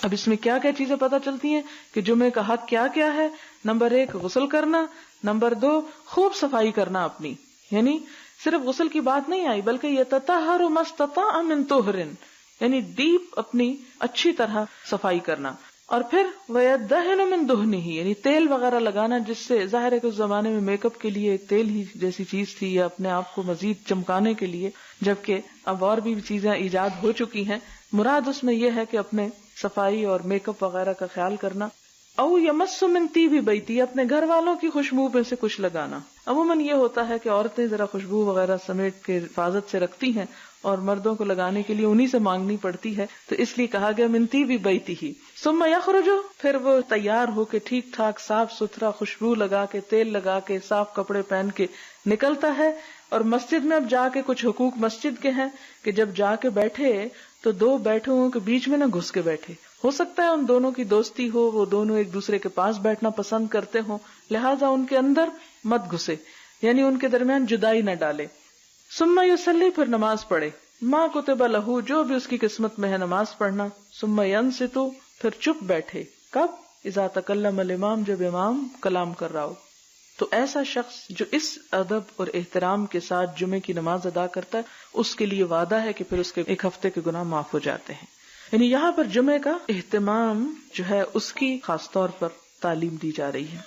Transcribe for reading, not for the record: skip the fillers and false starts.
اب اس میں کیا کیا چیزیں پتہ چلتی ہیں کہ جمعے کا حق کیا کیا ہے؟ نمبر 1 غسل کرنا، نمبر 2 خوب صفائی کرنا اپنی، یعنی صرف غسل کی بات نہیں آئی بلکہ یتطہر ما استطاع من طہر، یعنی ڈیپ اپنی اچھی طرح صفائی کرنا، اور پھر وَيَدَّهِنُ مِن دُهْنِهِ، یعنی تیل وغیرہ لگانا، جس سے ظاہر ہے کہ اس زمانے میں میک اپ کے لیے ایک تیل ہی جیسی چیز تھی یا اپنے آپ کو مزید چمکانے کے لیے، جبکہ اب اور بھی چیزیں ایجاد ہو چکی ہیں۔ مراد اس میں یہ ہے کہ اپنے صفائی اور میک اپ وغیرہ کا خیال کرنا۔ او یمس من طیب بیتی، اپنے گھر والوں کی خوشبو میں سے کچھ لگانا۔ عموماً یہ ہوتا ہے کہ عورتیں ذرا خوشبو وغیرہ سمیٹ کے حفاظت سے رکھتی ہیں اور مردوں کو لگانے کے لیے انہی سے مانگنی پڑتی ہے، تو اس لیے کہا گیا من طیب بیتہ۔ ثم یخرج، پھر وہ تیار ہو کے ٹھیک ٹھاک صاف ستھرا خوشبو لگا کے تیل لگا کے صاف کپڑے پہن کے نکلتا ہے۔ اور مسجد میں اب جا کے کچھ حقوق مسجد کے ہیں کہ جب جا کے بیٹھے تو 2 بیٹھوں کے بیچ میں نہ گھس کے بیٹھے، ہو سکتا ہے ان دونوں کی دوستی ہو، وہ دونوں ایک دوسرے کے پاس بیٹھنا پسند کرتے ہوں، لہٰذا ان کے اندر مت گھسے، یعنی ان کے درمیان جدائی نہ ڈالے۔ ثم یصلی، پھر نماز پڑھے، ما کتب لہ، جو بھی اس کی قسمت میں ہے نماز پڑھنا۔ ثم ینصت، پھر چپ بیٹھے، کب؟ اذا تکلم الامام، جب امام کلام کر رہا ہو۔ تو ایسا شخص جو اس ادب اور احترام کے ساتھ جمعے کی نماز ادا کرتا ہے، اس کے لیے وعدہ ہے کہ پھر اس کے 1 ہفتے کے گناہ معاف ہو جاتے ہیں۔ یعنی یہاں پر جمعے کا اہتمام جو ہے اس کی خاص طور پر تعلیم دی جا رہی ہے۔